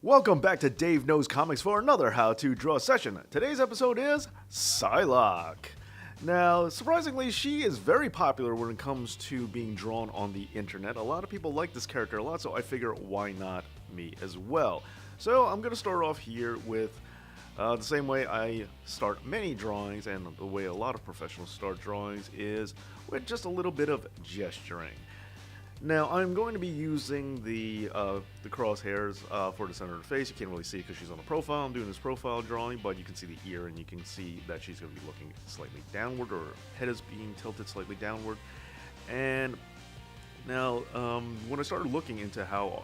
Welcome back to Dave Knows Comics for another How to Draw session. Today's episode is Psylocke. Now, surprisingly, she is very popular when it comes to being drawn on the internet. A lot of people like this character a lot, so I figure why not me as well. So I'm going to start off here with the same way I start many drawings, and the way a lot of professionals start drawings is with just a little bit of gesturing. Now, I'm going to be using the crosshairs for the center of the face. You can't really see it because she's on the profile. I'm doing this profile drawing, but you can see the ear, and you can see that she's going to be looking slightly downward, or her head is being tilted slightly downward. And now, when I started looking into how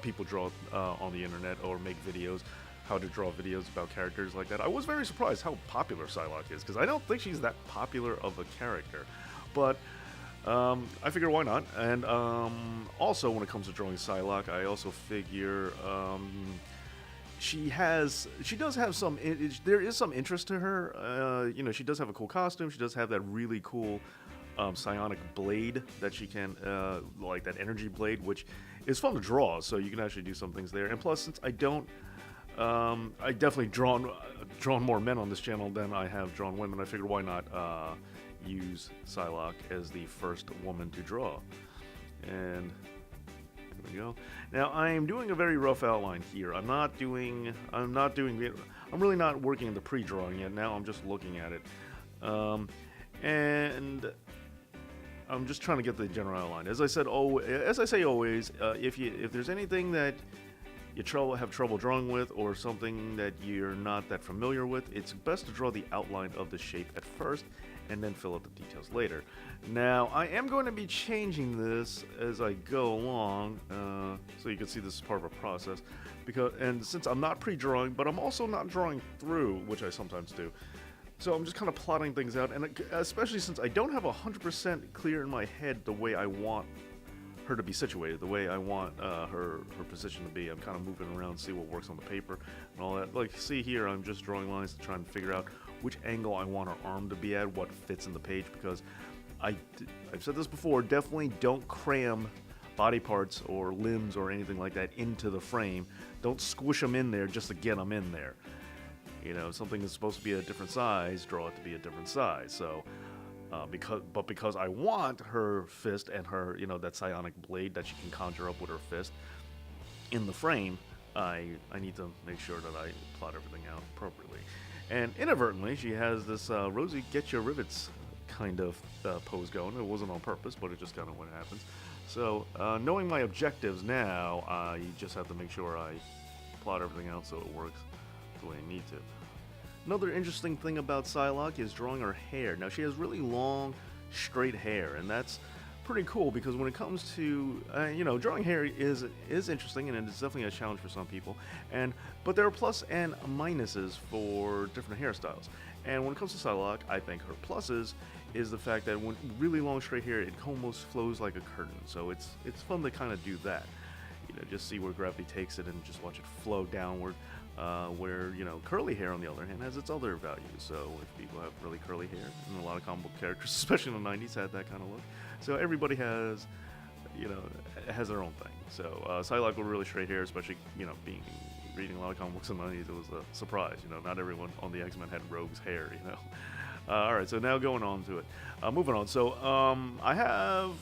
people draw on the internet or make videos, how to draw videos about characters like that, I was very surprised how popular Psylocke is, because I don't think she's that popular of a character. But I figure why not. And also, when it comes to drawing Psylocke, I also figure she does have some. There is some interest to her. She does have a cool costume. She does have that really cool psionic blade that she can, like that energy blade, which is fun to draw. So you can actually do some things there. And plus, since I don't. I definitely drawn more men on this channel than I have drawn women. I figured why not use Psylocke as the first woman to draw. And there we go. Now I am doing a very rough outline here. I'm really not working in the pre-drawing yet. Now I'm just looking at it, and I'm just trying to get the general outline. As I say always, if there's anything that you have trouble drawing with, or something that you're not that familiar with, it's best to draw the outline of the shape at first and then fill out the details later. Now, I am going to be changing this as I go along, so you can see this is part of a process. And since I'm not pre-drawing, but I'm also not drawing through, which I sometimes do, so I'm just kind of plotting things out, and especially since I don't have 100% clear in my head the way I want her to be situated, the way I want her position to be. I'm kind of moving around, see what works on the paper and all that. Like, see here, I'm just drawing lines to try and figure out which angle I want her arm to be at, what fits in the page, because I've said this before, definitely don't cram body parts or limbs or anything like that into the frame. Don't squish them in there just to get them in there. Something is supposed to be a different size, draw it to be a different size. So because I want her fist and her, that psionic blade that she can conjure up with her fist in the frame, I need to make sure that I plot everything out appropriately. And inadvertently, she has this Rosie get your rivets kind of pose going. It wasn't on purpose, but it just kind of what happens. So knowing my objectives now, I just have to make sure I plot everything out so it works the way I need to. Another interesting thing about Psylocke is drawing her hair. Now, she has really long, straight hair, and that's pretty cool, because when it comes to, drawing hair is interesting, and it's definitely a challenge for some people. But there are plus and minuses for different hairstyles. And when it comes to Psylocke, I think her pluses is the fact that when really long, straight hair, it almost flows like a curtain. So it's fun to kind of do that. Just see where gravity takes it and just watch it flow downward. Where, curly hair, on the other hand, has its other values. So if people have really curly hair, and a lot of comic book characters, especially in the 90s, had that kind of look. So everybody has, has their own thing. So Psylocke with really straight hair, especially, reading a lot of comic books in the 90s, it was a surprise. Not everyone on the X-Men had Rogue's hair, Alright, so now going on to it. Moving on. So I have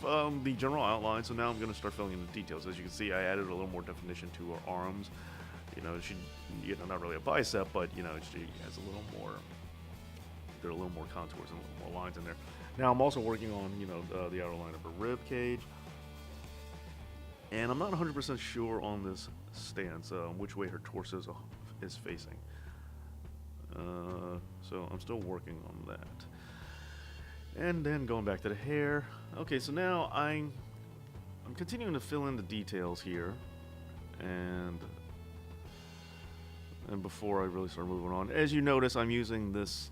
the general outline, so now I'm going to start filling in the details. As you can see, I added a little more definition to her arms. She, not really a bicep, but, she has a little more, there are a little more contours and a little more lines in there. Now, I'm also working on, the outer line of her rib cage. And I'm not 100% sure on this stance, which way her torso is facing. So I'm still working on that. And then going back to the hair. Okay, so now I'm continuing to fill in the details here. And before I really start moving on, as you notice, I'm using this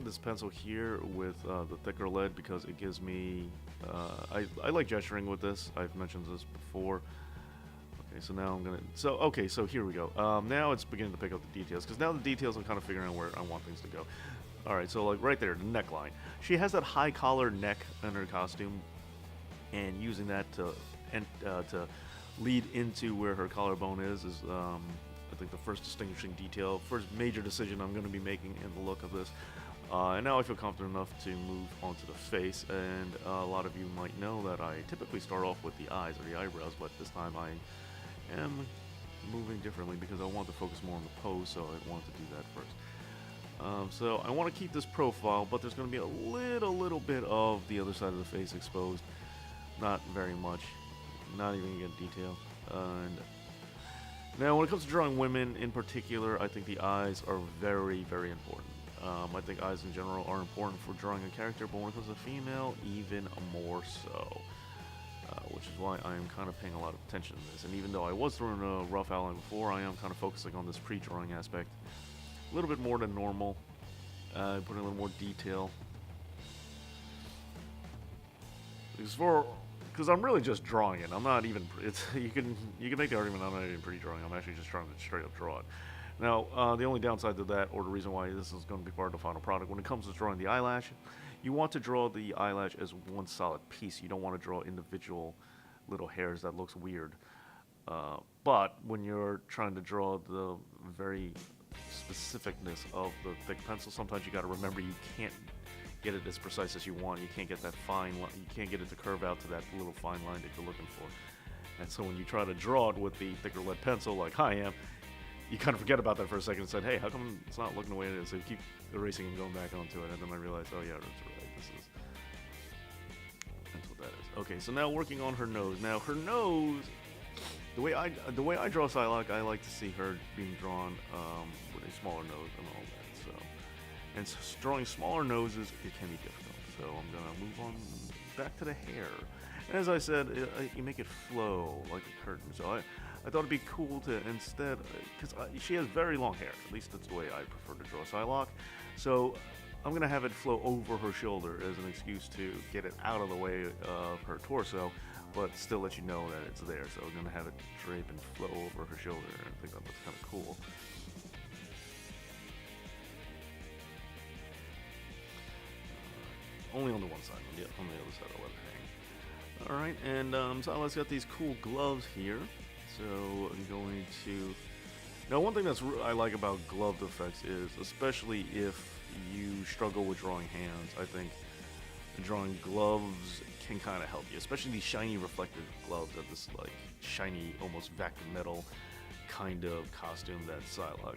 this pencil here with the thicker lead, because it gives me I like gesturing with this. I've mentioned this before. Okay, so now I'm gonna so here we go. Now it's beginning to pick up the details, because now the details I'm kind of figuring out where I want things to go. All right, so like right there, the neckline. She has that high collar neck in her costume, and using that to lead into where her collarbone is I think the first distinguishing detail, first major decision I'm going to be making in the look of this. And now I feel confident enough to move onto the face, and a lot of you might know that I typically start off with the eyes or the eyebrows, but this time I am moving differently because I want to focus more on the pose, so I want to do that first. So I want to keep this profile, but there's going to be a little bit of the other side of the face exposed. Not very much, not even going to get detail. And now when it comes to drawing women in particular, I think the eyes are very, very important. I think eyes in general are important for drawing a character, but when it comes to female, even more so. Which is why I am kind of paying a lot of attention to this. And even though I was throwing a rough outline before, I am kind of focusing on this pre-drawing aspect a little bit more than normal, putting a little more detail. Because I'm really just drawing it. I'm not even. You can make the argument I'm not even pre-drawing. I'm actually just trying to straight up draw it. Now, the only downside to that, or the reason why this is going to be part of the final product, when it comes to drawing the eyelash, you want to draw the eyelash as one solid piece. You don't want to draw individual little hairs. That looks weird. But when you're trying to draw the very specificness of the thick pencil, sometimes you got to remember you can't get it as precise as you want. You can't get that fine line. You can't get it to curve out to that little fine line that you're looking for. And so when you try to draw it with the thicker lead pencil, like I am, you kind of forget about that for a second and said, hey, how come it's not looking the way it is? So you keep erasing and going back onto it, and then I realized, oh yeah, that's right. That's what that is. Okay, so now working on her nose. Now her nose, the way I draw Psylocke, I like to see her being drawn with a smaller nose and all that. So, and so drawing smaller noses, it can be difficult. So I'm gonna move on back to the hair. And as I said, you make it flow like a curtain. So I thought it'd be cool to instead, because she has very long hair. At least that's the way I prefer to draw Psylocke. So I'm going to have it flow over her shoulder as an excuse to get it out of the way of her torso, but still let you know that it's there. So I'm going to have it drape and flow over her shoulder. I think that looks kind of cool. Only on the one side. On the other side I'll let it hang. Alright, and Psylocke's got these cool gloves here. So I'm going to... Now one thing I like about gloved effects is, especially if you struggle with drawing hands, I think drawing gloves can kind of help you. Especially these shiny reflective gloves that this like shiny, almost vacuum metal kind of costume that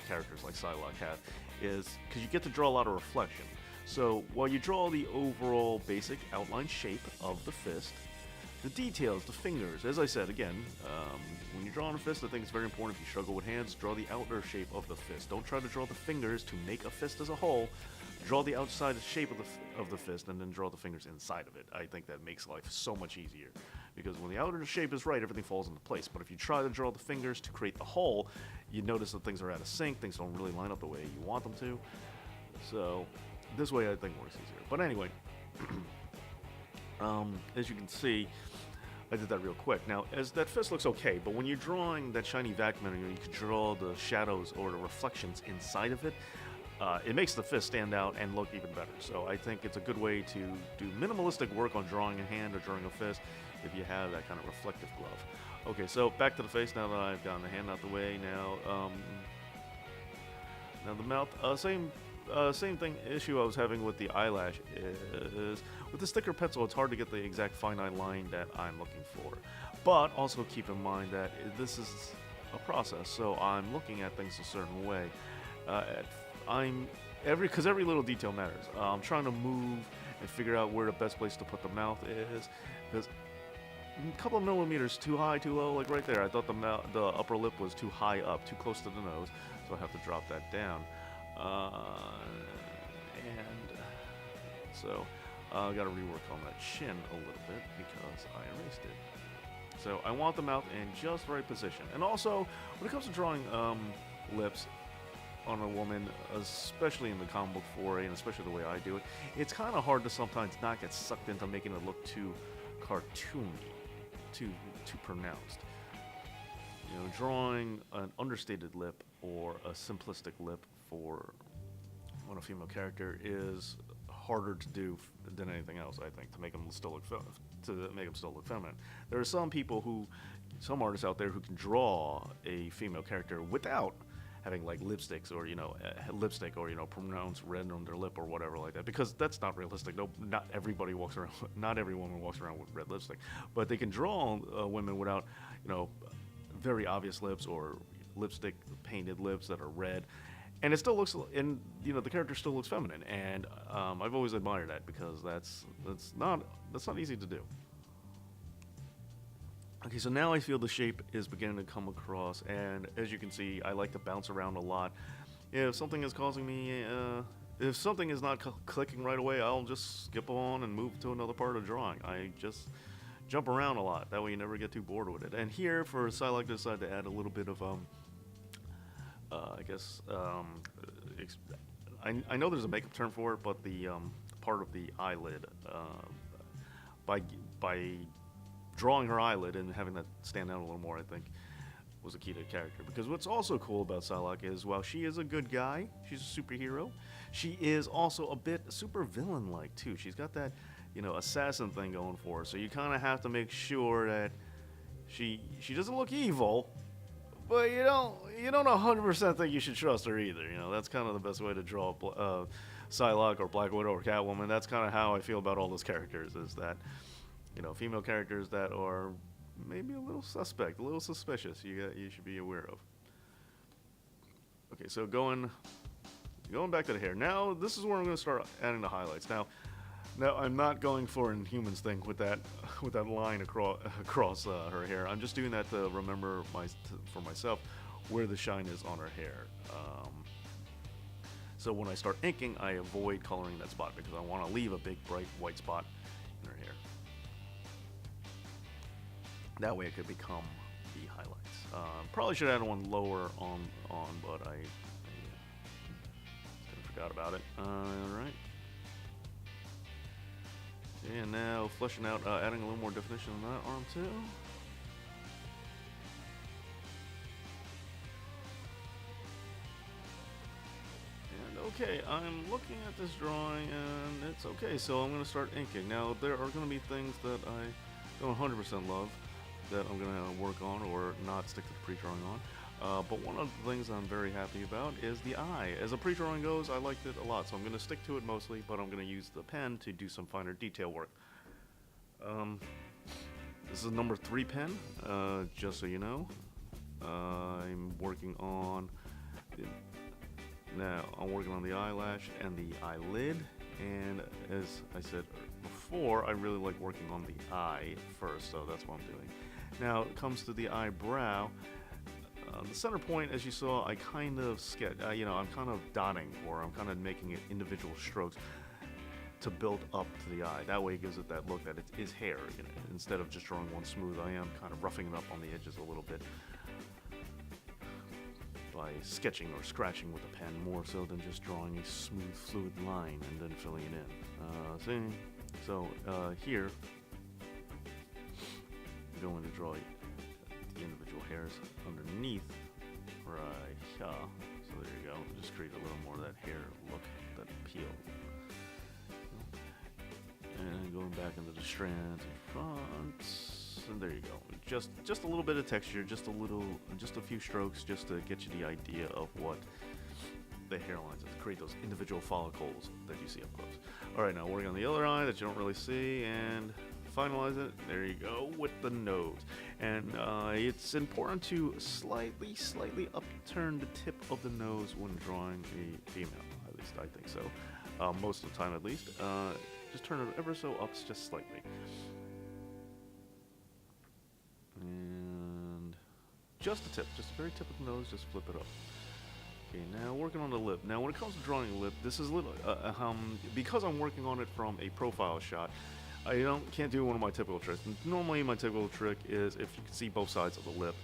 characters like Psylocke have, is because you get to draw a lot of reflection. So while you draw the overall basic outline shape of the fist, the details, the fingers, as I said, again, when you're drawing a fist, I think it's very important if you struggle with hands, draw the outer shape of the fist. Don't try to draw the fingers to make a fist as a whole. Draw the outside shape of the fist and then draw the fingers inside of it. I think that makes life so much easier. Because when the outer shape is right, everything falls into place. But if you try to draw the fingers to create the whole, you notice that things are out of sync, things don't really line up the way you want them to. So this way I think works easier. But anyway, as you can see, I did that real quick. Now, as that fist looks okay, but when you're drawing that shiny vacuum, you can draw the shadows or the reflections inside of it. It makes the fist stand out and look even better. So I think it's a good way to do minimalistic work on drawing a hand or drawing a fist if you have that kind of reflective glove. Okay, so back to the face now that I've gotten the hand out the way. Now the mouth, same thing issue I was having with the eyelash is with this thicker pencil, it's hard to get the exact finite line that I'm looking for. But also keep in mind that this is a process, so I'm looking at things a certain way. Because every little detail matters. I'm trying to move and figure out where the best place to put the mouth is, because a couple of millimeters too high, too low, like right there. I thought the upper lip was too high up, too close to the nose, so I have to drop that down. And so I got to rework on that chin a little bit because I erased it. So I want the mouth in just the right position. And also, when it comes to drawing lips on a woman, especially in the comic book foray, and especially the way I do it, it's kind of hard to sometimes not get sucked into making it look too cartoony, too pronounced. You know, drawing an understated lip or a simplistic lip on a female character is harder to do than anything else, I think, to make them still look feminine. There are some artists out there who can draw a female character without having like lipsticks or lipstick or pronounced red on their lip or whatever like that, because that's not realistic. No, not everybody walks around. Not every woman walks around with red lipstick, but they can draw women without very obvious lips or lipstick painted lips that are red, and it still looks, and the character still looks feminine, and I've always admired that, because that's not easy to do. Okay, so now I feel the shape is beginning to come across, and as you can see, I like to bounce around a lot. If something is causing me, if something is not clicking right away, I'll just skip on and move to another part of drawing. I just jump around a lot. That way you never get too bored with it. And here, for Psylocke, I decided to add a little bit of, I know there's a makeup term for it, but the part of the eyelid, by drawing her eyelid and having that stand out a little more, I think, was a key to the character. Because what's also cool about Psylocke is, while she is a good guy, she's a superhero, she is also a bit super villain-like too. She's got that, assassin thing going for her. So you kind of have to make sure that she doesn't look evil, but you don't 100% think you should trust her either. That's kind of the best way to draw Psylocke or Black Widow or Catwoman. That's kind of how I feel about all those characters, is that female characters that are maybe a little suspect, a little suspicious, you should be aware of. Okay, so going back to the hair. Now, this is where I'm going to start adding the highlights. Now I'm not going for an Inhumans thing with that line across her hair. I'm just doing that to remember for myself where the shine is on her hair. So when I start inking, I avoid coloring that spot, because I want to leave a big bright white spot in her hair. That way it could become the highlights. Probably should add one lower on, but I forgot about it. Alright. And now fleshing out, adding a little more definition on that arm too. And okay, I'm looking at this drawing and it's okay, so I'm going to start inking. Now there are going to be things that I don't 100% love, that I'm going to work on or not stick to the pre-drawing on. But one of the things I'm very happy about is the eye. As a pre-drawing goes, I liked it a lot, so I'm going to stick to it mostly, but I'm going to use the pen to do some finer detail work. This is a number 3 pen, just so you know. I'm working on the eyelash and the eyelid, and as I said before, I really like working on the eye first, so that's what I'm doing. Now, it comes to the eyebrow. The center point, as you saw, I kind of I'm kind of dotting, or I'm kind of making it individual strokes to build up to the eye. That way it gives it that look that it is hair. Instead of just drawing one smooth, I am kind of roughing it up on the edges a little bit by sketching or scratching with a pen, more so than just drawing a smooth, fluid line and then filling it in. Here, I'm going to draw the individual hairs underneath right here. So there you go. Just create a little more of that hair look, that peel. And going back into the strands in front, and there you go. Just a little bit of texture, just a few strokes, just to get you the idea of what the hairlines are, to create those individual follicles that you see up close. All right, now working on the other eye that you don't really see, and finalize it. There you go with the nose. And it's important to slightly upturn the tip of the nose when drawing a female. At least I think so. Most of the time, at least. Just turn it ever so up, just slightly. And just the tip, just the very tip of the nose, just flip it up. Okay, now working on the lip. Now when it comes to drawing a lip, this is a little, because I'm working on it from a profile shot, I can't do one of my typical tricks. Normally my typical trick is, if you can see both sides of the lip,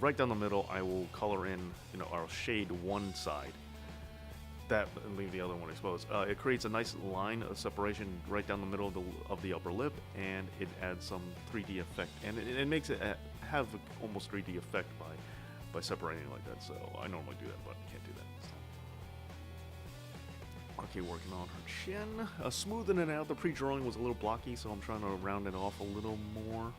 right down the middle, I will color in, I'll shade one side, that and leave the other one exposed. It creates a nice line of separation right down the middle of the upper lip, and it adds some 3D effect, and it makes it have almost 3D effect by separating like that. So I normally do that, but I can't do that this time. Okay, working on her chin, smoothing it out. The pre-drawing was a little blocky, so I'm trying to round it off a little more.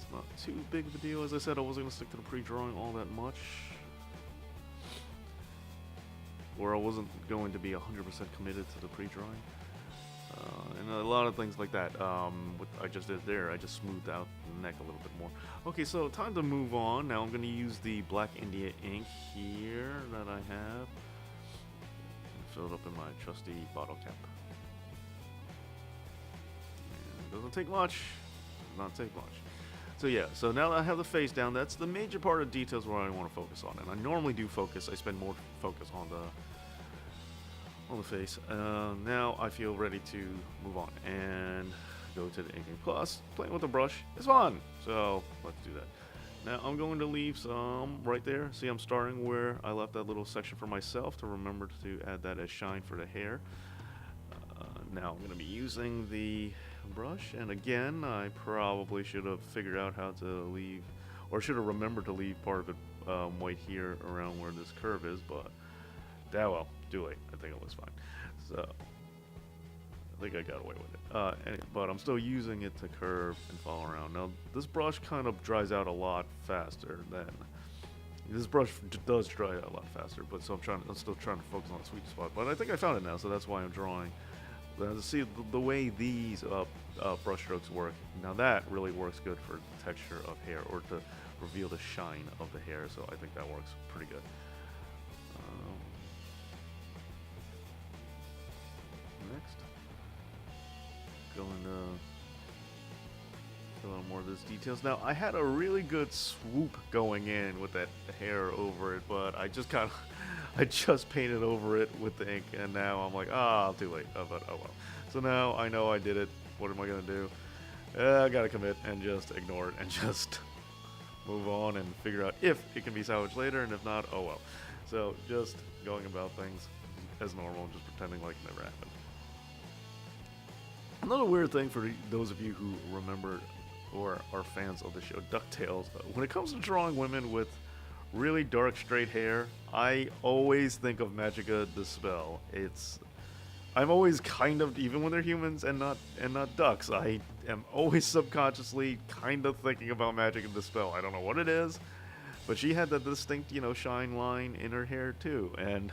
It's not too big of a deal. As I said, I wasn't going to stick to the pre-drawing all that much. Or I wasn't going to be 100% committed to the pre-drawing. And a lot of things like that. What I just did there, I just smoothed out the neck a little bit more. Okay, so time to move on. Now I'm going to use the Black India ink here that I have. Fill it up in my trusty bottle cap. And it doesn't take much. Does not take much. So yeah, so now that I have the face down, that's the major part of details where I want to focus on. And I normally do focus, I spend more focus on the face. Now I feel ready to move on and go to the inking. Plus, playing with the brush is fun. So let's do that. Now I'm going to leave some right there. See, I'm starting where I left that little section for myself to remember to add that as shine for the hair. Now I'm going to be using the brush, and again, I probably should have figured out how to leave, or should have remembered to leave part of it white here around where this curve is, but well, too late. I think it looks fine. So I think I got away with it. But I'm still using it to curve and follow around. Now this brush kind of dries out a lot faster than this brush does dry out a lot faster. But so I'm still trying to focus on the sweet spot. But I think I found it now, so that's why I'm drawing. See the way these brush strokes work. Now that really works good for the texture of hair, or to reveal the shine of the hair. So I think that works pretty good. Next, going to fill out more of those details. Now I had a really good swoop going in with that hair over it, but I just painted over it with the ink, and now I'm like, too late. But oh well. So now I know I did it. What am I gonna do? I gotta commit and just ignore it and just move on and figure out if it can be salvaged later, and if not, oh well. So just going about things as normal, just pretending like it never happened. Another weird thing for those of you who remember or are fans of the show DuckTales, when it comes to drawing women with really dark straight hair, I always think of Magica the Spell. I'm always kind of, even when they're humans and not ducks, I am always subconsciously kind of thinking about Magica the Spell. I don't know what it is, but she had that distinct, shine line in her hair too, and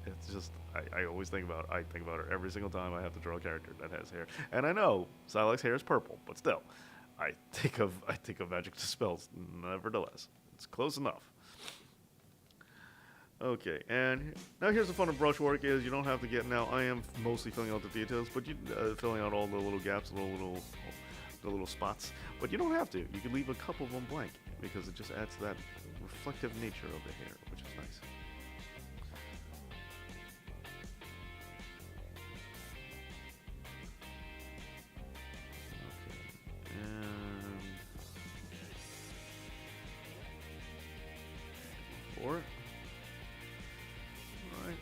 it's just, I always think about her every single time I have to draw a character that has hair. And I know Psylocke's hair is purple, but still, I think of Magic to Spells nevertheless. It's close enough. Okay, and now here's the fun of brush work is you don't have to get, now I am mostly filling out the details, but you filling out all the little gaps, the little spots, but you don't have to. You can leave a couple of them blank because it just adds to that reflective nature of the hair, which is nice.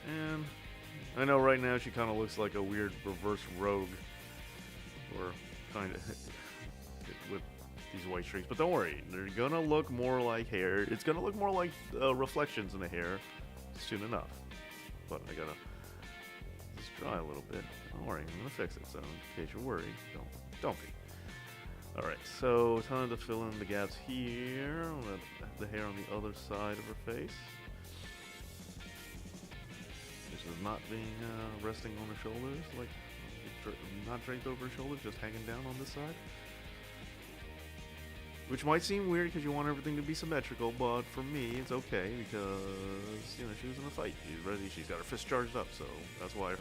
And I know right now she kind of looks like a weird reverse rogue, or kind of with these white streaks, but don't worry, they're gonna look more like hair. It's gonna look more like reflections in the hair soon enough, but I gotta just dry a little bit. Don't worry, I'm gonna fix it, so in case you're worried, don't be. Alright, so time to fill in the gaps here, the hair on the other side of her face. This is not being resting on her shoulders, like not draped over her shoulders, just hanging down on this side. Which might seem weird because you want everything to be symmetrical, but for me it's okay because, she was in a fight. She's ready, she's got her fist charged up, so that's why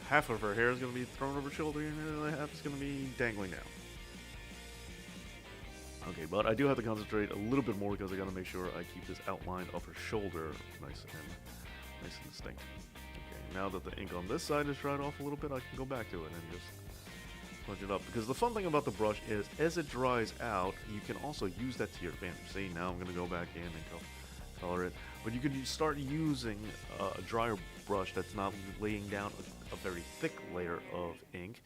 half of her hair is going to be thrown over her shoulder and the other half is going to be dangling down. Okay, but I do have to concentrate a little bit more because I got to make sure I keep this outline of her shoulder nice and distinct. Okay, now that the ink on this side is dried off a little bit, I can go back to it and just punch it up. Because the fun thing about the brush is, as it dries out, you can also use that to your advantage. See, now I'm going to go back in and color it. But you could start using a drier brush that's not laying down a very thick layer of ink,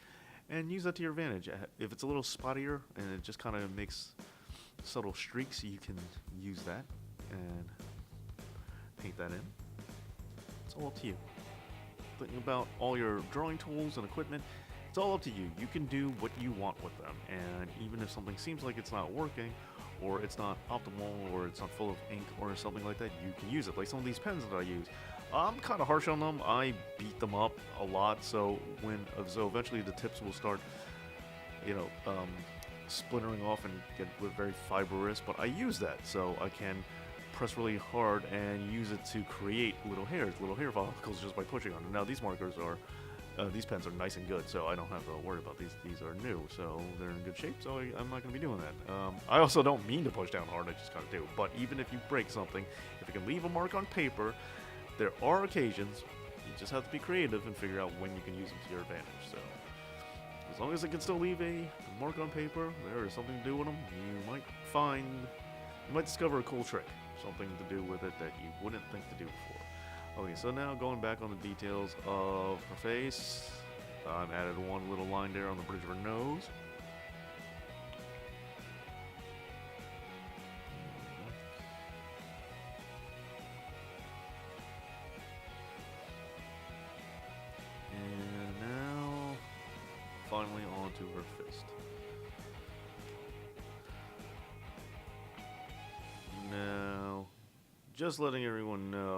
and use that to your advantage. If it's a little spottier and it just kind of makes subtle streaks, you can use that and paint that in. It's all up to you. Thinking about all your drawing tools and equipment, It's all up to you. You can do what you want with them, and even if something seems like it's not working, or it's not optimal, or it's not full of ink, or something like that, you can use it. Like some of these pens that I use, I'm kind of harsh on them. I beat them up a lot, so eventually the tips will start, you know, splintering off and get very fibrous. But I use that so I can press really hard and use it to create little hair follicles just by pushing on it. Now these these pens are nice and good, so I don't have to worry about these. These are new, so they're in good shape, so I'm not going to be doing that. I also don't mean to push down hard, I just kind of do. But even if you break something, if you can leave a mark on paper, there are occasions you just have to be creative and figure out when you can use them to your advantage. So as long as it can still leave a mark on paper, there is something to do with them. You might discover a cool trick, something to do with it that you wouldn't think to do before. Okay, so now going back on the details of her face, I've added one little line there on the bridge of her nose. And now, finally onto her fist. Now, just letting everyone know,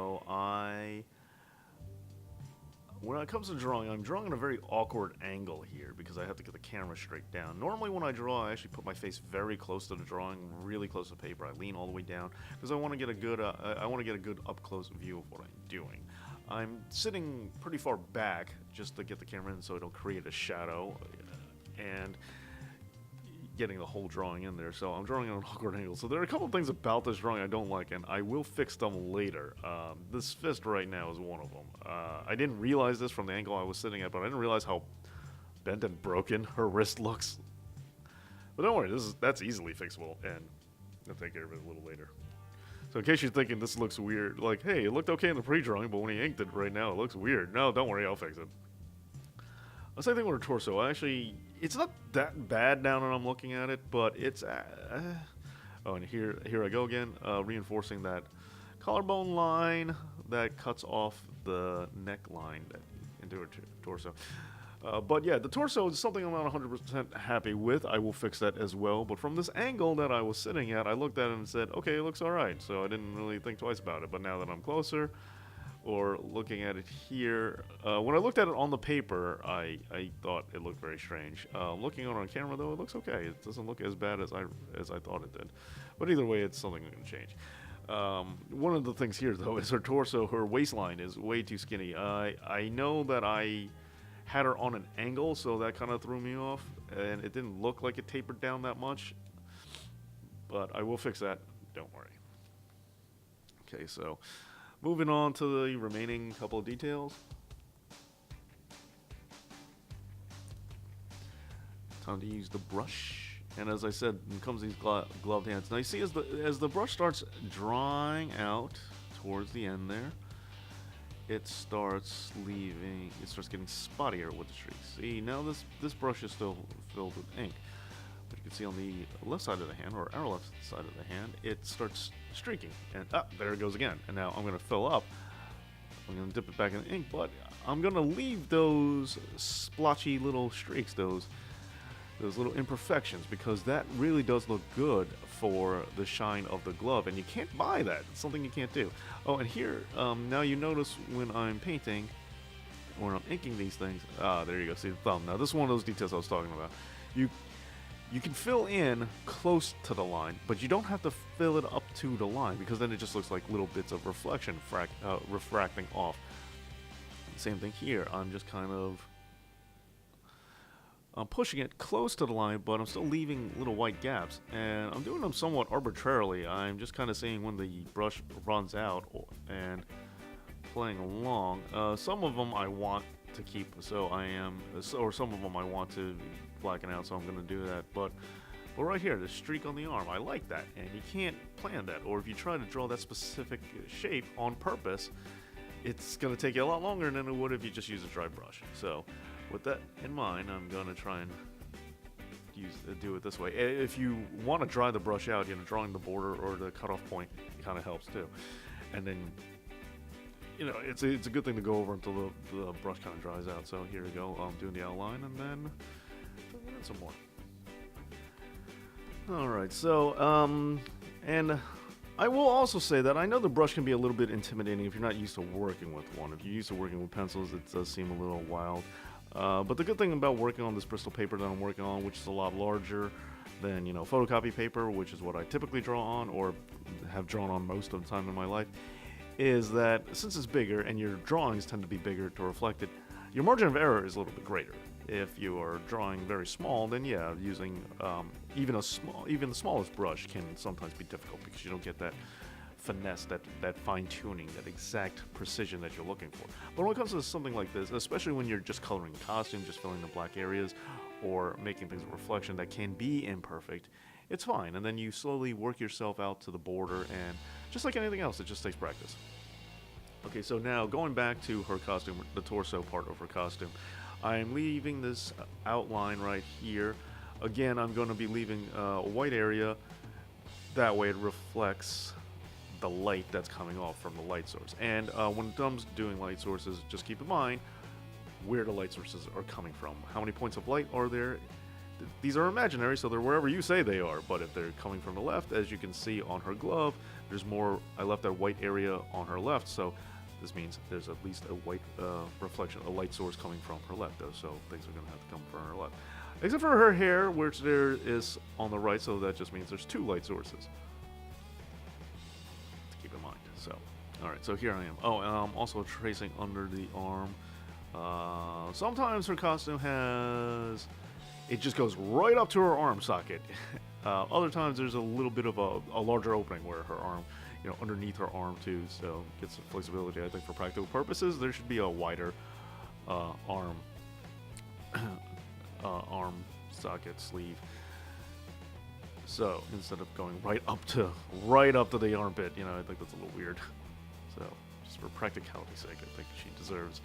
when it comes to drawing, I'm drawing at a very awkward angle here because I have to get the camera straight down. Normally when I draw, I actually put my face very close to the drawing, really close to paper. I lean all the way down because I want to get a good up close view of what I'm doing. I'm sitting pretty far back just to get the camera in so it'll create a shadow and getting the whole drawing in there, so I'm drawing at an awkward angle. So there are a couple of things about this drawing I don't like, and I will fix them later. This fist right now is one of them. I didn't realize this from the angle I was sitting at, but I didn't realize how bent and broken her wrist looks. But don't worry, that's easily fixable, and I'll take care of it a little later. So in case you're thinking this looks weird, like, hey, it looked okay in the pre-drawing, but when he inked it right now, it looks weird. No, don't worry, I'll fix it. The same thing with her torso. Actually, it's not that bad now that I'm looking at it, but it's... oh, and here I go again, reinforcing that collarbone line that cuts off the neckline into her torso. But yeah, the torso is something I'm not 100% happy with. I will fix that as well. But from this angle that I was sitting at, I looked at it and said, okay, it looks all right. So I didn't really think twice about it. But now that I'm closer, or looking at it here, when I looked at it on the paper, I thought it looked very strange. Looking on camera, though, it looks okay. It doesn't look as bad as I thought it did. But either way, it's something that's going to change. One of the things here, though, is her torso. Her waistline is way too skinny. I know that I had her on an angle, so that kind of threw me off, and it didn't look like it tapered down that much. But I will fix that. Don't worry. Okay, so moving on to the remaining couple of details. Time to use the brush. And as I said, it comes these gloved hands. Now you see as the brush starts drying out towards the end there, it starts getting spottier with the streaks. See, now this brush is still filled with ink. But you can see on the left side of the hand, or our left side of the hand, it starts streaking. And there it goes again. And now I'm going to fill up. I'm going to dip it back in the ink, but I'm going to leave those splotchy little streaks, those little imperfections, because that really does look good for the shine of the glove, and you can't buy that. It's something you can't do. Oh, and here, now you notice when I'm painting, when I'm inking these things, there you go, see the thumb. Now this is one of those details I was talking about. You can fill in close to the line, but you don't have to fill it up to the line, because then it just looks like little bits of reflection refracting off. Same thing here. I'm just kind of pushing it close to the line, but I'm still leaving little white gaps, and I'm doing them somewhat arbitrarily. I'm just kind of seeing when the brush runs out and playing along. Some of them I want to keep, or some of them I want to blacken out, so I'm going to do that. But right here, the streak on the arm, I like that, and you can't plan that. Or if you try to draw that specific shape on purpose, it's going to take you a lot longer than it would if you just use a dry brush. So with that in mind, I'm going to try and do it this way. If you want to dry the brush out, drawing the border or the cutoff point kind of helps too. And then you know, it's a good thing to go over until the brush kind of dries out. So here we go. I'm doing the outline and then filling in some more. All right. So and I will also say that I know the brush can be a little bit intimidating if you're not used to working with one. If you're used to working with pencils, it does seem a little wild. But the good thing about working on this Bristol paper that I'm working on, which is a lot larger than, you know, photocopy paper, which is what I typically draw on or have drawn on most of the time in my life, is that since it's bigger and your drawings tend to be bigger to reflect it, your margin of error is a little bit greater. If you are drawing very small, then yeah, using even the smallest brush can sometimes be difficult because you don't get that finesse, that fine-tuning, that exact precision that you're looking for. But when it comes to something like this, especially when you're just coloring costumes, just filling the black areas, or making things a reflection that can be imperfect, it's fine. And then you slowly work yourself out to the border, and just like anything else, it just takes practice. Okay, so now going back to her costume, the torso part of her costume, I'm leaving this outline right here. Again, I'm going to be leaving a white area. That way it reflects the light that's coming off from the light source. And when it comes to doing light sources, just keep in mind where the light sources are coming from. How many points of light are there? These are imaginary, so they're wherever you say they are. But if they're coming from the left, as you can see on her glove, there's more. I left that white area on her left, so this means there's at least a white reflection, a light source coming from her left, though. So things are going to have to come from her left. Except for her hair, which there is on the right, so that just means there's two light sources. Keep in mind. So, all right, so here I am. Oh, and I'm also tracing under the arm. Sometimes her costume has, it just goes right up to her arm socket. Other times there's a little bit of a larger opening where her arm, you know, underneath her arm too, so gets some flexibility. I think for practical purposes there should be a wider arm socket sleeve. So instead of going right up to the armpit, you know, I think that's a little weird. So just for practicality's sake, I think she deserves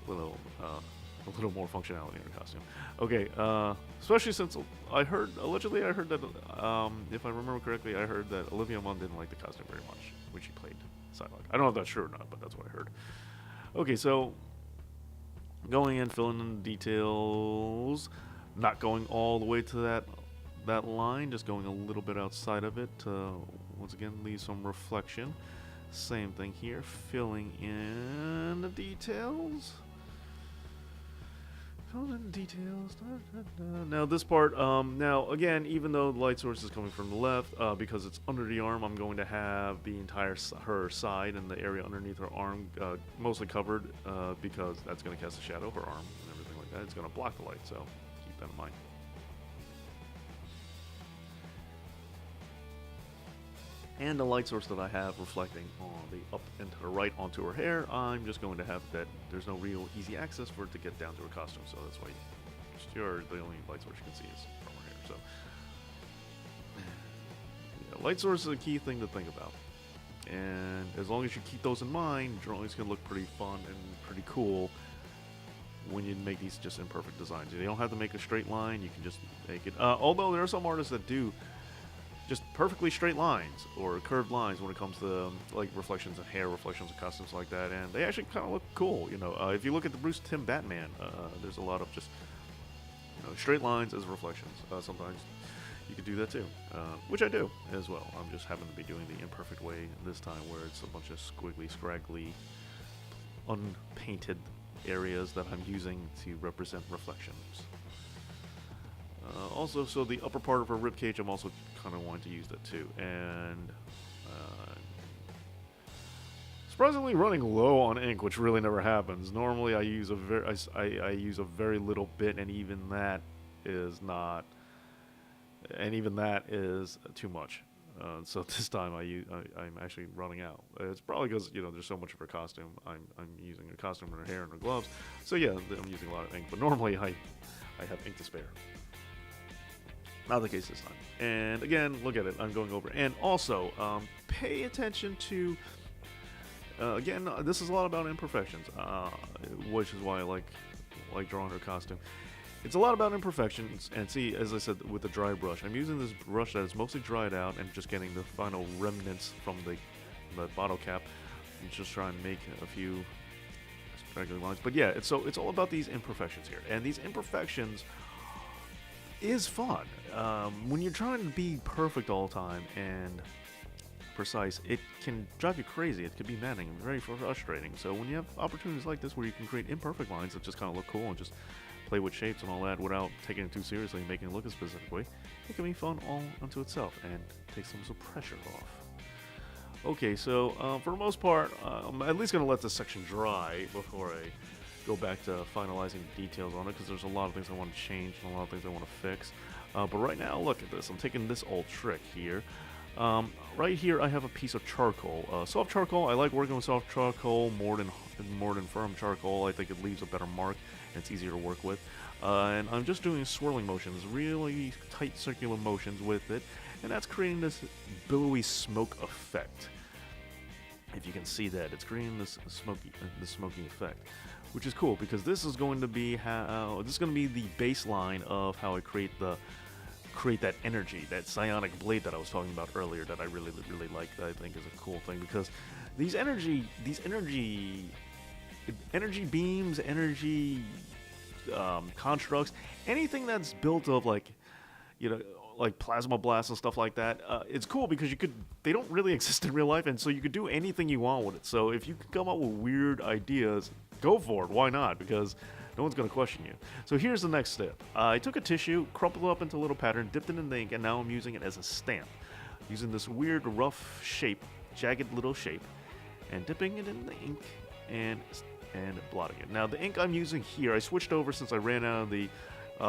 a little more functionality in her costume. Okay, especially since allegedly I heard that, if I remember correctly, I heard that Olivia Munn didn't like the costume very much when she played Psylocke. I don't know if that's true or not, but that's what I heard. Okay, so going in, filling in the details, not going all the way to that line, just going a little bit outside of it to, once again, leave some reflection. Same thing here, filling in the details. Now this part, now again, even though the light source is coming from the left, because it's under the arm, I'm going to have the entire her side and the area underneath her arm mostly covered, because that's going to cast a shadow of her arm and everything like that. It's going to block the light, so keep that in mind. And the light source that I have reflecting on the up and to the right onto her hair, I'm just going to have that there's no real easy access for it to get down to her costume, so that's why the only light source you can see is from her hair. So yeah, light source is a key thing to think about, and as long as you keep those in mind, drawings can look pretty fun and pretty cool when you make these just imperfect designs. You don't have to make a straight line, you can just make it, although there are some artists that do just perfectly straight lines or curved lines when it comes to like reflections of hair, reflections of costumes like that, and they actually kind of look cool. You know, if you look at the Bruce Timm Batman, there's a lot of just, you know, straight lines as reflections. Sometimes you could do that too, which I do as well. I'm just happen to be doing the imperfect way this time, where it's a bunch of squiggly, scraggly, unpainted areas that I'm using to represent reflections. Also, so the upper part of her ribcage, I'm also kind of wanting to use that too, and surprisingly running low on ink, which really never happens. Normally, I use a very little bit, and even that is too much. So this time I'm actually running out. It's probably because, you know, there's so much of her costume. I'm using her costume and her hair and her gloves. So yeah, I'm using a lot of ink. But normally I have ink to spare. Not the case this time. And again, look at it. I'm going over. And also, pay attention to. Again, this is a lot about imperfections, which is why I like drawing her costume. It's a lot about imperfections, and see, as I said, with the dry brush, I'm using this brush that is mostly dried out and just getting the final remnants from the bottle cap. and just try and make a few regular lines. But yeah, it's all about these imperfections here, and these imperfections is fun. When you're trying to be perfect all the time and precise, it can drive you crazy. It could be maddening and very frustrating. So when you have opportunities like this where you can create imperfect lines that just kind of look cool and just play with shapes and all that without taking it too seriously and making it look a specific way, it can be fun all unto itself and take some of the pressure off. Okay, so for the most part, I'm at least going to let this section dry before I go back to finalizing details on it, because there's a lot of things I want to change and a lot of things I want to fix. But right now, look at this. I'm taking this old trick here. Right here, I have a piece of charcoal. Soft charcoal, I like working with soft charcoal more than firm charcoal. I think it leaves a better mark, and it's easier to work with. And I'm just doing swirling motions, really tight circular motions with it, and that's creating this billowy smoke effect. If you can see that, it's creating this smoky effect, which is cool because this is going to be the baseline of how I create that energy, that psionic blade that I was talking about earlier, that I really like, that I think is a cool thing, because these energy beams, energy constructs, anything that's built of like plasma blasts and stuff like that, it's cool because they don't really exist in real life, and so you could do anything you want with it. So if you can come up with weird ideas, go for it. Why not? Because no one's going to question you. So here's the next step. I took a tissue, crumpled it up into a little pattern, dipped it in the ink, and now I'm using it as a stamp. Using this weird, rough shape, jagged little shape, and dipping it in the ink and blotting it. Now the ink I'm using here, I switched over since I ran out of the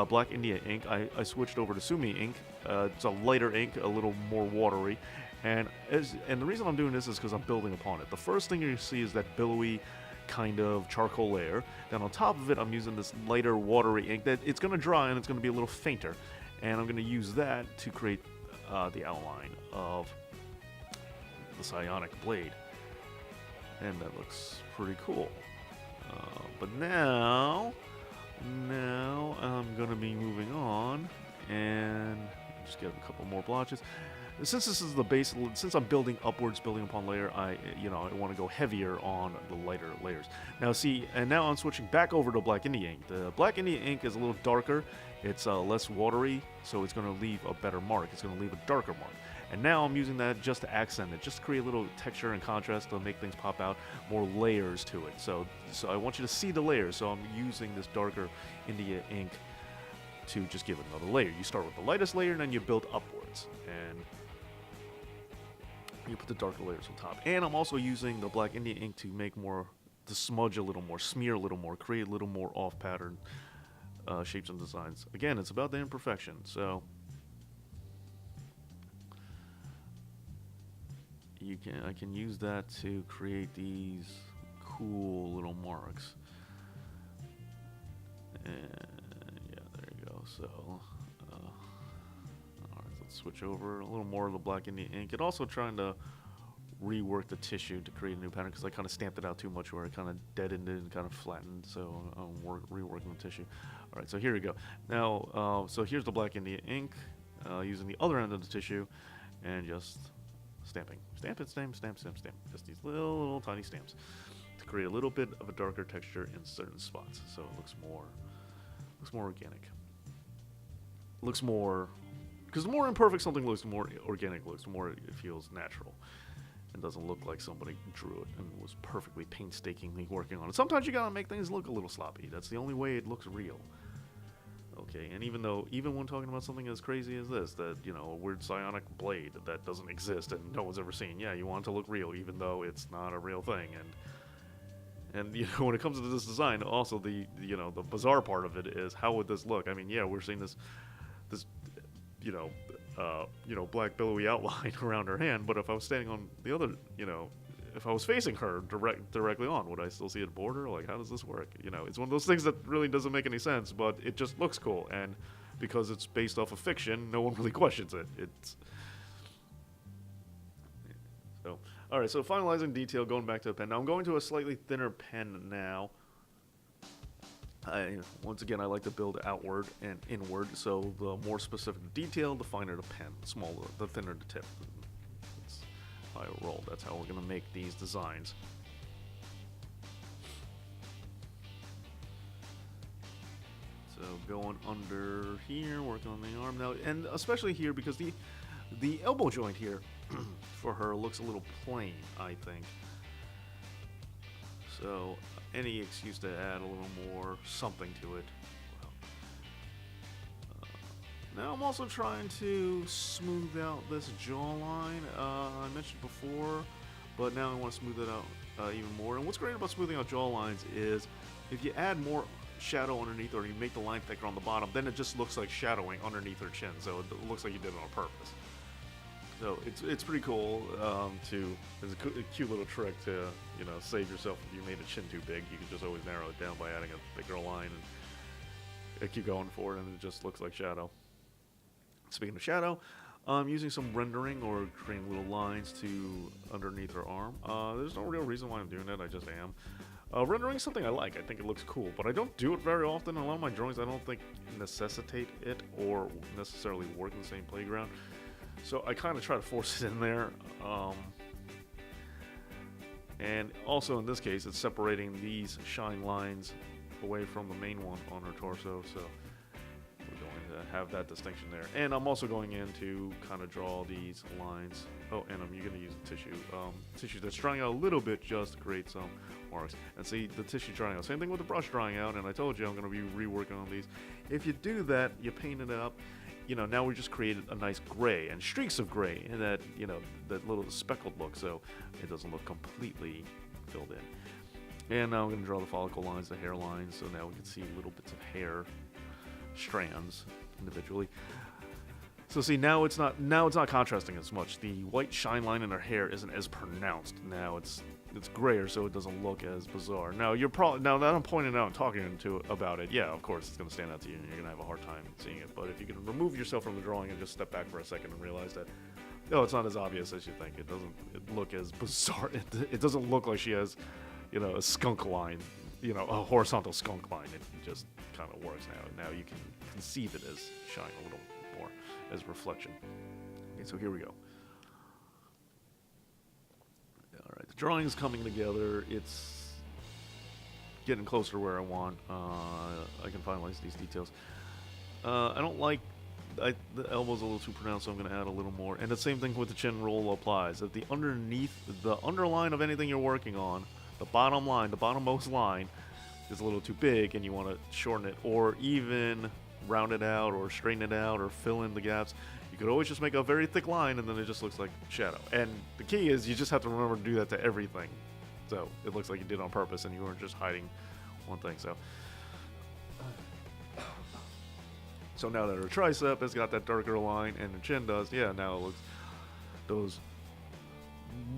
Black India ink. I switched over to Sumi ink. It's a lighter ink, a little more watery. And the reason I'm doing this is because I'm building upon it. The first thing you see is that billowy kind of charcoal layer. Then on top of it, I'm using this lighter watery ink that it's going to dry and it's going to be a little fainter. And I'm going to use that to create the outline of the psionic blade. And that looks pretty cool. But now I'm going to be moving on and just get a couple more blotches. Since this is the base, since I'm building upwards, building upon layer, I want to go heavier on the lighter layers. Now see, and now I'm switching back over to Black India ink. The Black India ink is a little darker. It's less watery, so it's going to leave a better mark. It's going to leave a darker mark. And now I'm using that just to accent it, just to create a little texture and contrast to make things pop out, more layers to it. So I want you to see the layers. So I'm using this darker India ink to just give it another layer. You start with the lightest layer, and then you build upwards, and you put the darker layers on top. And I'm also using the Black India ink to smudge a little more, smear a little more, create a little more off-pattern shapes and designs. Again, it's about the imperfection. So I can use that to create these cool little marks. And yeah, there you go. So alright, let's switch over a little more of the Black India ink. And also trying to rework the tissue to create a new pattern, because I kind of stamped it out too much where it kind of deadened it and kind of flattened. So I'm reworking the tissue. Alright, so here we go. Now, so here's the Black India ink, using the other end of the tissue and just stamping. Stamp it, stamp, stamp, stamp, stamp. Just these little tiny stamps to create a little bit of a darker texture in certain spots, so it looks more organic. Looks more, because the more imperfect something looks, the more organic looks, the more it feels natural. It doesn't look like somebody drew it and was perfectly painstakingly working on it. Sometimes you gotta make things look a little sloppy. That's the only way it looks real. Okay, and even when talking about something as crazy as this, that, a weird psionic blade that doesn't exist and no one's ever seen, yeah, you want it to look real, even though it's not a real thing. And when it comes to this design, also the bizarre part of it is, how would this look? I mean, yeah, we're seeing this black billowy outline around her hand, but if I was standing on the other, if I was facing her directly on, would I still see a border? Like, how does this work? It's one of those things that really doesn't make any sense, but it just looks cool, and because it's based off of fiction, no one really questions it. So, all right, so finalizing detail, going back to the pen. Now I'm going to a slightly thinner pen now. Once again, I like to build outward and inward, so the more specific the detail, the finer the pen, the smaller, the thinner the tip. That's how I roll. That's how we're going to make these designs. going under here, working on the arm now, and especially here because the elbow joint here for her looks a little plain, I think. So any excuse to add a little more something to it. Well, now I'm also trying to smooth out this jawline. I mentioned before, but now I want to smooth it out even more. And what's great about smoothing out jawlines is if you add more shadow underneath or you make the line thicker on the bottom, then it just looks like shadowing underneath her chin. So it looks like you did it on purpose. So it's pretty cool it's a cute little trick to, you know, save yourself if you made a chin too big. You can just always narrow it down by adding a thicker line and keep going for it, and it just looks like shadow. Speaking of shadow, I'm using some rendering or creating little lines to underneath her arm. There's no real reason why I'm doing it, I just am. Rendering is something I like. I think it looks cool, but I don't do it very often. A lot of my drawings I don't think necessitate it or necessarily work in the same playground. So I kind of try to force it in there. And also in this case, it's separating these shine lines away from the main one on her torso. So we're going to have that distinction there. And I'm also going in to kind of draw these lines. Oh, and I'm going to use a tissue that's drying out a little bit just to create some marks. And see, the tissue drying out. Same thing with the brush drying out, and I told you I'm going to be reworking on these. If you do that, you paint it up, you know, now we just created a nice gray and streaks of gray and that, you know, that little speckled look, so it doesn't look completely filled in. And now I'm going to draw the follicle lines, the hair lines, so now we can see little bits of hair strands individually. So see, now it's not contrasting as much. The white shine line in her hair isn't as pronounced. Now it's grayer, so it doesn't look as bizarre. Now now that I'm pointing out and talking about it, yeah, of course it's going to stand out to you, and you're going to have a hard time seeing it. But if you can remove yourself from the drawing and just step back for a second and realize that, no, it's not as obvious as you think. It doesn't look as bizarre. It doesn't look like she has, you know, a skunk line, you know, a horizontal skunk line. It just kind of works now. Now you can conceive it as shine a little more as reflection. Okay, so here we go. Alright, the drawing's coming together. It's getting closer to where I want. I can finalize these details. I don't like the elbow's a little too pronounced, so I'm going to add a little more. And the same thing with the chin roll applies. If the underline of anything you're working on, the bottom line, the bottommost line, is a little too big and you want to shorten it, or even round it out or straighten it out or fill in the gaps, you could always just make a very thick line and then it just looks like shadow. And the key is you just have to remember to do that to everything, so it looks like you did it on purpose and you weren't just hiding one thing. So now that her tricep has got that darker line and the chin does, yeah, now it looks those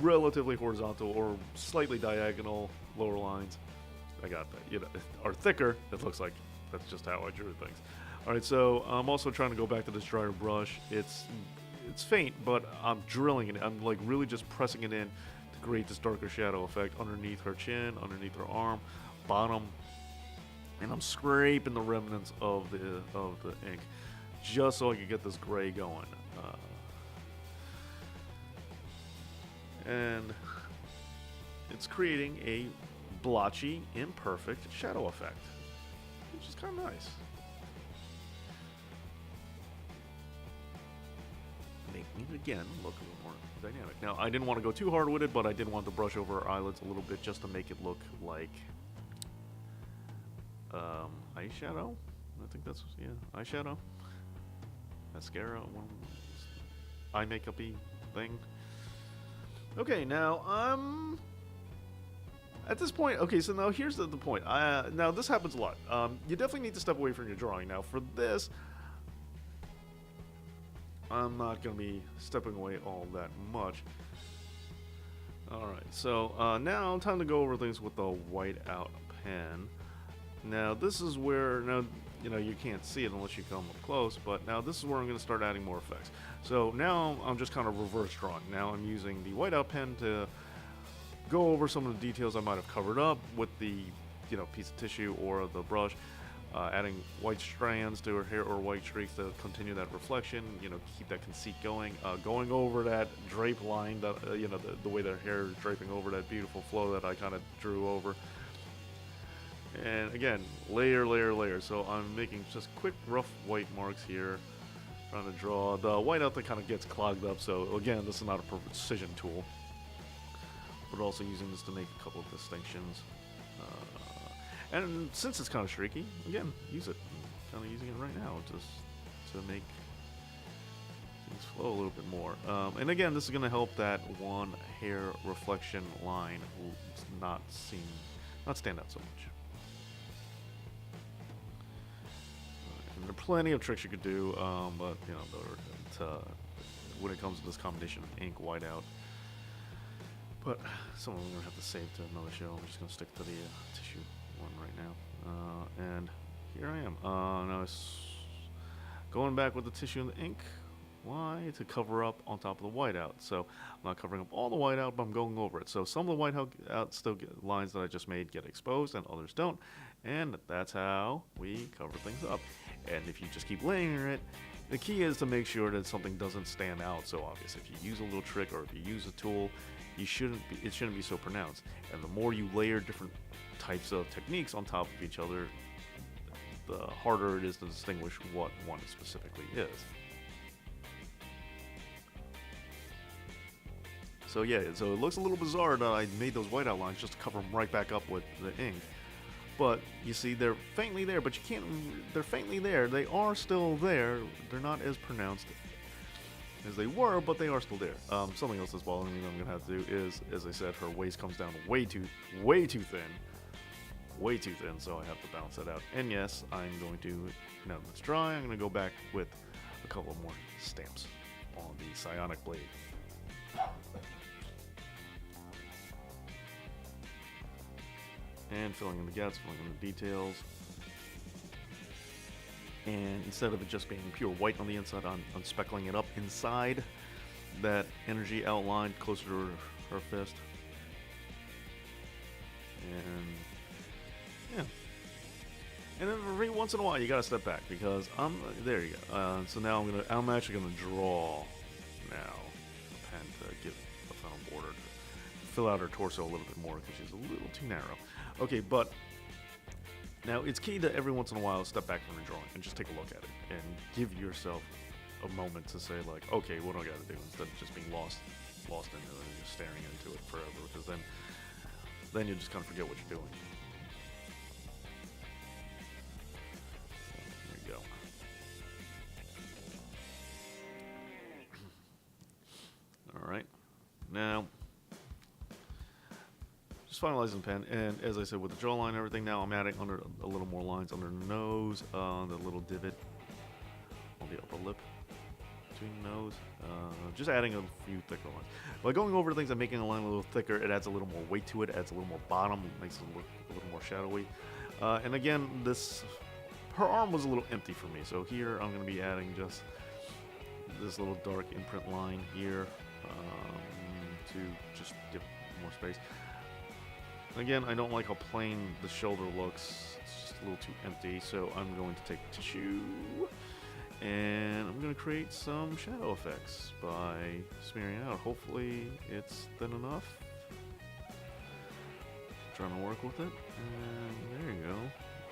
relatively horizontal or slightly diagonal lower lines, I got that, you know, are thicker. It looks like that's just how I drew things. All right, so I'm also trying to go back to this dryer brush. It's faint, but I'm drilling it. I'm like really just pressing it in to create this darker shadow effect underneath her chin, underneath her arm, bottom, and I'm scraping the remnants of the ink just so I can get this gray going. And it's creating a blotchy, imperfect shadow effect, which is kind of nice. Making it again look a little more dynamic. Now, I didn't want to go too hard with it, but I did want to brush over her eyelids a little bit just to make it look like eyeshadow. I think that's, yeah, eyeshadow, mascara, eye makeup-y thing. Okay, now at this point, okay, so now here's the point. Now this happens a lot. You definitely need to step away from your drawing. Now for this, I'm not going to be stepping away all that much. Alright, so now time to go over things with the white out pen. Now this is where, now, you know, you can't see it unless you come up close, but now this is where I'm going to start adding more effects. So now I'm just kind of reverse drawing. Now I'm using the whiteout pen to go over some of the details I might have covered up with the, you know, piece of tissue or the brush, adding white strands to her hair or white streaks to continue that reflection, you know, keep that conceit going, going over that drape line, that, you know, the way that her hair is draping over that beautiful flow that I kind of drew over. And again, layer, layer, layer. So I'm making just quick, rough white marks here. Trying to draw the whiteout that kind of gets clogged up. So again, this is not a precision tool, but also using this to make a couple of distinctions. And since it's kind of streaky, again, use it. I'm kind of using it right now just to make things flow a little bit more. And again, this is going to help that one hair reflection line not stand out so much. And there are plenty of tricks you could do, but you know, when it comes to this combination of ink whiteout. But some of them I'm going to have to save to another show. I'm just going to stick to the tissue one right now. And here I am. Now it's going back with the tissue and the ink. Why? To cover up on top of the whiteout. So I'm not covering up all the whiteout, but I'm going over it. So some of the whiteout lines that I just made get exposed and others don't. And that's how we cover things up. And if you just keep layering it, the key is to make sure that something doesn't stand out so obvious. If you use a little trick or if you use a tool, it shouldn't be so pronounced. And the more you layer different types of techniques on top of each other, the harder it is to distinguish what one specifically is. So yeah, so it looks a little bizarre that I made those whiteout lines just to cover them right back up with the ink. But you see, they're faintly there, but you can't, they're faintly there. They are still there. They're not as pronounced as they were, but they are still there. Something else that's bothering me that I'm going to have to do is, as I said, her waist comes down way too thin. Way too thin, so I have to balance that out. And yes, I'm going to, now that it's dry, I'm going to go back with a couple more stamps on the Psylocke blade. And filling in the gaps, filling in the details. And instead of it just being pure white on the inside, I'm speckling it up inside that energy outline closer to her fist. And yeah. And then every once in a while you gotta step back because there you go. So now I'm actually gonna draw now a pen to give a final border to fill out her torso a little bit more because she's a little too narrow. Okay, but now it's key to every once in a while step back from your drawing and just take a look at it and give yourself a moment to say like, okay, what do I gotta do, instead of just being lost into it and just staring into it forever, because then you just kind of forget what you're doing. There you go. All right, now just finalizing the pen, and as I said, with the jawline and everything, now I'm adding under a little more lines under the nose, the little divot on the upper lip between the nose, just adding a few thicker lines. By going over things and making the line a little thicker, it adds a little more weight to it, adds a little more bottom, makes it look a little more shadowy. And again, her arm was a little empty for me, so here I'm going to be adding just this little dark imprint line here to just give more space. Again, I don't like how plain the shoulder looks. It's just a little too empty, so I'm going to take tissue and I'm going to create some shadow effects by smearing it out. Hopefully it's thin enough. Trying to work with it, and there you go.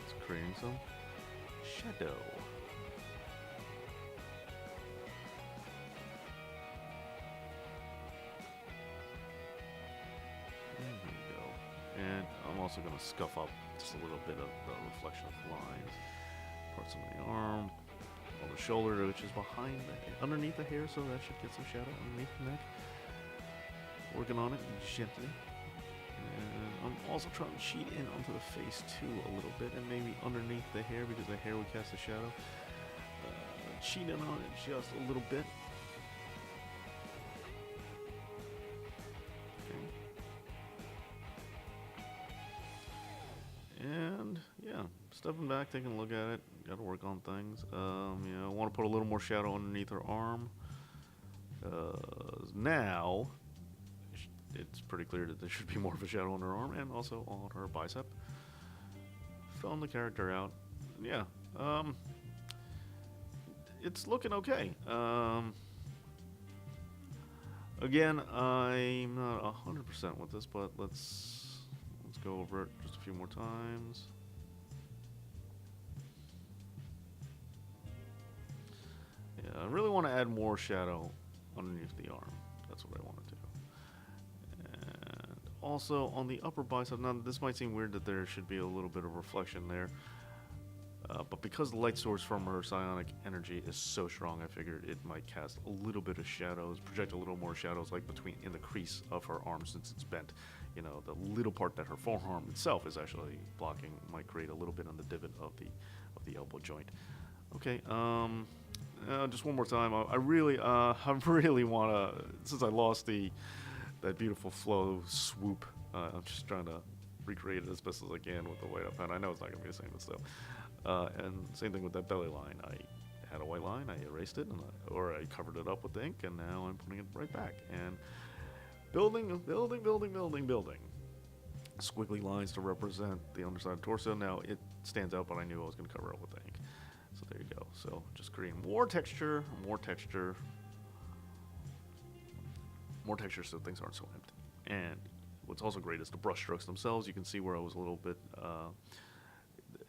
It's creating some shadow. And I'm also going to scuff up just a little bit of the reflection of lines. Parts of the arm, on the shoulder, which is underneath the hair, so that should get some shadow underneath the neck. Working on it gently. And I'm also trying to cheat in onto the face too a little bit, and maybe underneath the hair, because the hair would cast a shadow. Cheat in on it just a little bit. And yeah, stepping back, taking a look at it. Got to work on things. I want to put a little more shadow underneath her arm. Now, it's pretty clear that there should be more of a shadow on her arm and also on her bicep. Filling the character out. Yeah, it's looking okay. Again, I'm not 100% with this, but let's go over it just a few more times. I really want to add more shadow underneath the arm. That's what I want to do. And also on the upper bicep, now this might seem weird that there should be a little bit of reflection there. But because the light source from her psionic energy is so strong, I figured it might cast a little bit of shadows, project a little more shadows, like in the crease of her arm, since it's bent. You know, the little part that her forearm itself is actually blocking might create a little bit on the divot of the elbow joint. Okay, just one more time. I really want to, since I lost that beautiful flow swoop. I'm just trying to recreate it as best as I can with the white up pen. I know it's not gonna be the same, but still. And same thing with that belly line. I had a white line, I erased it, or I covered it up with ink, and now I'm putting it right back. And building. Squiggly lines to represent the underside of the torso. Now it stands out, but I knew I was going to cover it up with the ink. So there you go. So just creating more texture, so things aren't so empty. And what's also great is the brush strokes themselves. You can see where I was a little bit.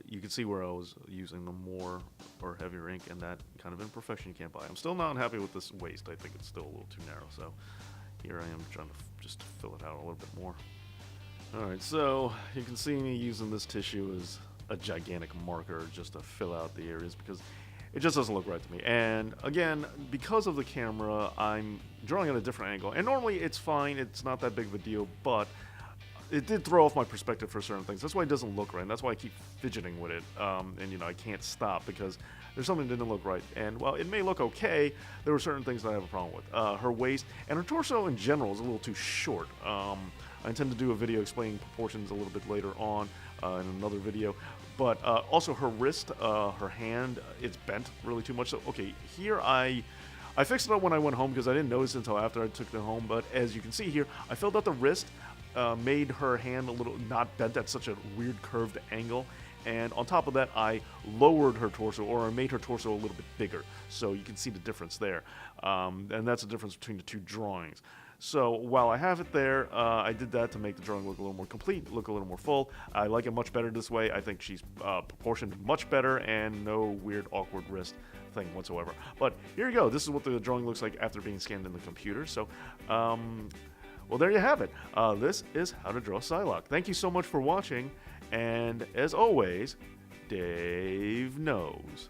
You can see where I was using the more or heavier ink, and that kind of imperfection you can't buy. I'm still not happy with this waist. I think it's still a little too narrow. So here I am trying to just fill it out a little bit more. All right, so you can see me using this tissue as a gigantic marker just to fill out the areas because it just doesn't look right to me. And again, because of the camera, I'm drawing at a different angle. And normally it's fine. It's not that big of a deal, but it did throw off my perspective for certain things. That's why it doesn't look right, and that's why I keep fidgeting with it. And, you know, I can't stop because there's something that didn't look right. And while it may look okay, there were certain things that I have a problem with. Her waist and her torso in general is a little too short. I intend to do a video explaining proportions a little bit later on in another video. But also her wrist, her hand, it's bent really too much. So, okay, here I fixed it up when I went home because I didn't notice it until after I took it home. But as you can see here, I filled out the wrist. Made her hand a little not bent at such a weird curved angle, and on top of that I lowered her torso, or I made her torso a little bit bigger, so you can see the difference there, and that's the difference between the two drawings. So while I have it there, I did that to make the drawing look a little more complete, look a little more full. I like it much better this way. I think she's proportioned much better, and no weird awkward wrist thing whatsoever. But here you go. This is what the drawing looks like after being scanned in the computer. So well, there you have it. This is How to Draw Psylocke. Thank you so much for watching, and as always, Dave knows.